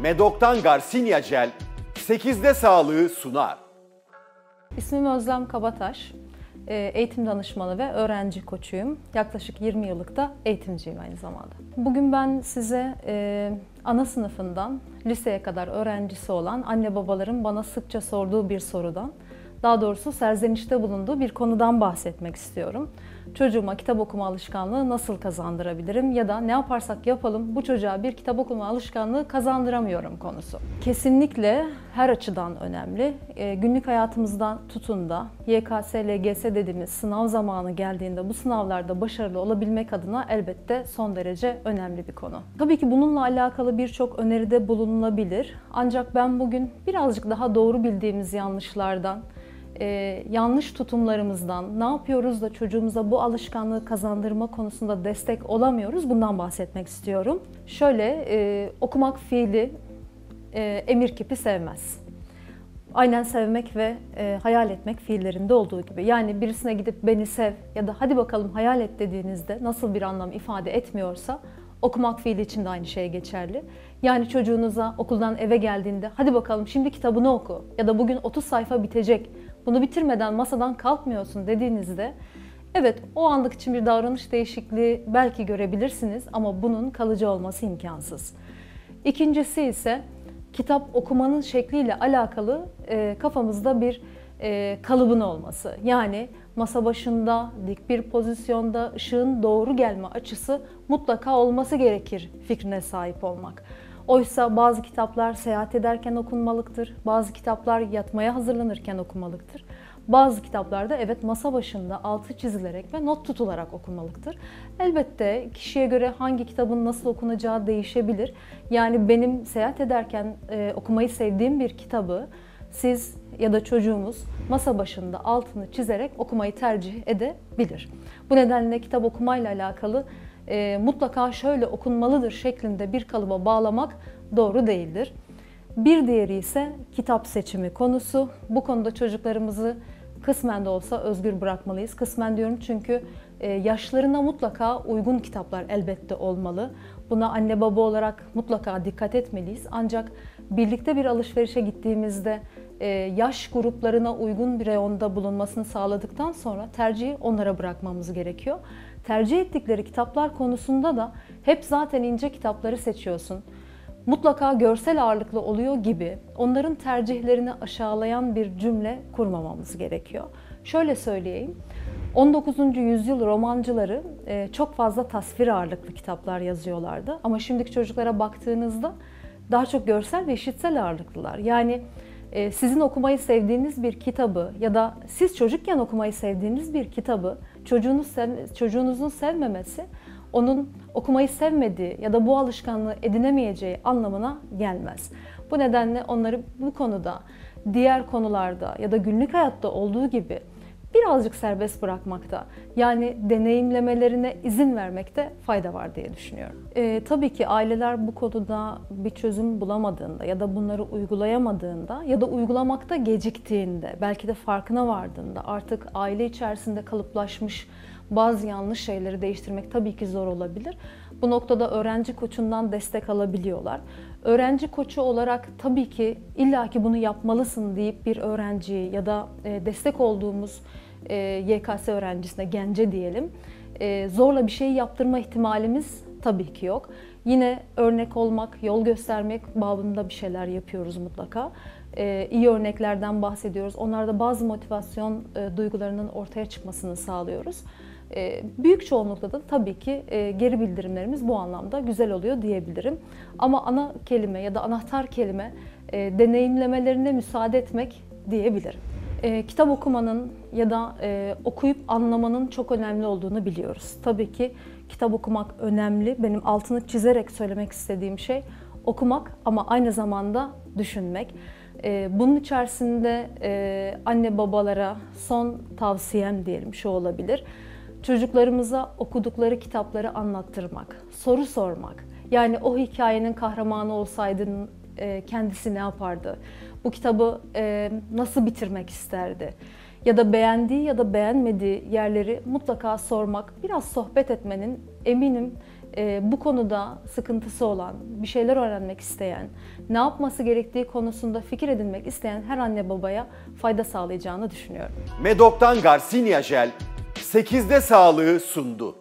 Medok'tan Garcinia Gel 8'de sağlığı sunar. İsmim Özlem Kabataş. Eğitim danışmanı ve öğrenci koçuyum. Yaklaşık 20 yıllık da eğitimciyim aynı zamanda. Bugün ben size ana sınıfından liseye kadar öğrencisi olan anne babaların bana sıkça sorduğu bir sorudan, daha doğrusu serzenişte bulunduğu bir konudan bahsetmek istiyorum. Çocuğuma kitap okuma alışkanlığı nasıl kazandırabilirim ya da ne yaparsak yapalım bu çocuğa bir kitap okuma alışkanlığı kazandıramıyorum konusu. Kesinlikle her açıdan önemli. Günlük hayatımızdan tutun da YKS, LGS dediğimiz sınav zamanı geldiğinde bu sınavlarda başarılı olabilmek adına elbette son derece önemli bir konu. Tabii ki bununla alakalı birçok öneride bulunulabilir. Ancak ben bugün birazcık daha doğru bildiğimiz yanlışlardan, yanlış tutumlarımızdan, ne yapıyoruz da çocuğumuza bu alışkanlığı kazandırma konusunda destek olamıyoruz, bundan bahsetmek istiyorum. Şöyle, okumak fiili emir kipi sevmez. Aynen sevmek ve hayal etmek fiillerinde olduğu gibi. Yani birisine gidip beni sev ya da hadi bakalım hayal et dediğinizde nasıl bir anlam ifade etmiyorsa, okumak fiili için de aynı şey geçerli. Yani çocuğunuza okuldan eve geldiğinde hadi bakalım şimdi kitabını oku ya da bugün 30 sayfa bitecek, bunu bitirmeden masadan kalkmıyorsun dediğinizde evet o anlık için bir davranış değişikliği belki görebilirsiniz ama bunun kalıcı olması imkansız. İkincisi ise kitap okumanın şekliyle alakalı kafamızda bir kalıbın olması. Yani masa başında, dik bir pozisyonda, ışığın doğru gelme açısı mutlaka olması gerekir fikrine sahip olmak. Oysa bazı kitaplar seyahat ederken okunmalıktır, bazı kitaplar yatmaya hazırlanırken okumalıktır. Bazı kitaplarda evet masa başında altı çizilerek ve not tutularak okunmalıktır. Elbette kişiye göre hangi kitabın nasıl okunacağı değişebilir. Yani benim seyahat ederken okumayı sevdiğim bir kitabı siz ya da çocuğumuz masa başında altını çizerek okumayı tercih edebilir. Bu nedenle kitap okumayla alakalı mutlaka şöyle okunmalıdır şeklinde bir kalıba bağlamak doğru değildir. Bir diğeri ise kitap seçimi konusu. Bu konuda çocuklarımızı kısmen de olsa özgür bırakmalıyız. Kısmen diyorum çünkü yaşlarına mutlaka uygun kitaplar elbette olmalı. Buna anne baba olarak mutlaka dikkat etmeliyiz. Ancak birlikte bir alışverişe gittiğimizde yaş gruplarına uygun bir reyonda bulunmasını sağladıktan sonra tercihi onlara bırakmamız gerekiyor. Tercih ettikleri kitaplar konusunda da hep zaten ince kitapları seçiyorsun, mutlaka görsel ağırlıklı oluyor gibi onların tercihlerini aşağılayan bir cümle kurmamamız gerekiyor. Şöyle söyleyeyim, 19. yüzyıl romancıları çok fazla tasvir ağırlıklı kitaplar yazıyorlardı. Ama şimdiki çocuklara baktığınızda daha çok görsel ve işitsel ağırlıklılar. Yani sizin okumayı sevdiğiniz bir kitabı ya da siz çocukken okumayı sevdiğiniz bir kitabı çocuğunuzun sevmemesi, onun okumayı sevmediği ya da bu alışkanlığı edinemeyeceği anlamına gelmez. Bu nedenle onları bu konuda, diğer konularda ya da günlük hayatta olduğu gibi birazcık serbest bırakmakta, yani deneyimlemelerine izin vermekte fayda var diye düşünüyorum. Tabii ki aileler bu konuda bir çözüm bulamadığında ya da bunları uygulayamadığında ya da uygulamakta geciktiğinde, belki de farkına vardığında artık aile içerisinde kalıplaşmış bazı yanlış şeyleri değiştirmek tabii ki zor olabilir. Bu noktada öğrenci koçundan destek alabiliyorlar. Öğrenci koçu olarak tabii ki illaki bunu yapmalısın deyip bir öğrenciyi ya da destek olduğumuz YKS öğrencisine, gence diyelim, zorla bir şey yaptırma ihtimalimiz tabii ki yok. Yine örnek olmak, yol göstermek babında bir şeyler yapıyoruz mutlaka. İyi örneklerden bahsediyoruz. Onlarda bazı motivasyon duygularının ortaya çıkmasını sağlıyoruz. Büyük çoğunlukla da tabii ki geri bildirimlerimiz bu anlamda güzel oluyor diyebilirim. Ama ana kelime ya da anahtar kelime deneyimlemelerine müsaade etmek diyebilirim. Kitap okumanın ya da okuyup anlamanın çok önemli olduğunu biliyoruz. Tabii ki kitap okumak önemli. Benim altını çizerek söylemek istediğim şey okumak ama aynı zamanda düşünmek. Bunun içerisinde anne babalara son tavsiyem diyelim şu olabilir. Çocuklarımıza okudukları kitapları anlattırmak, soru sormak. Yani o hikayenin kahramanı olsaydın kendisi ne yapardı? Bu kitabı nasıl bitirmek isterdi? Ya da beğendiği ya da beğenmediği yerleri mutlaka sormak, biraz sohbet etmenin eminim bu konuda sıkıntısı olan, bir şeyler öğrenmek isteyen, ne yapması gerektiği konusunda fikir edinmek isteyen her anne babaya fayda sağlayacağını düşünüyorum. Medok'tan Garcinia Jel 8'de sağlığı sundu.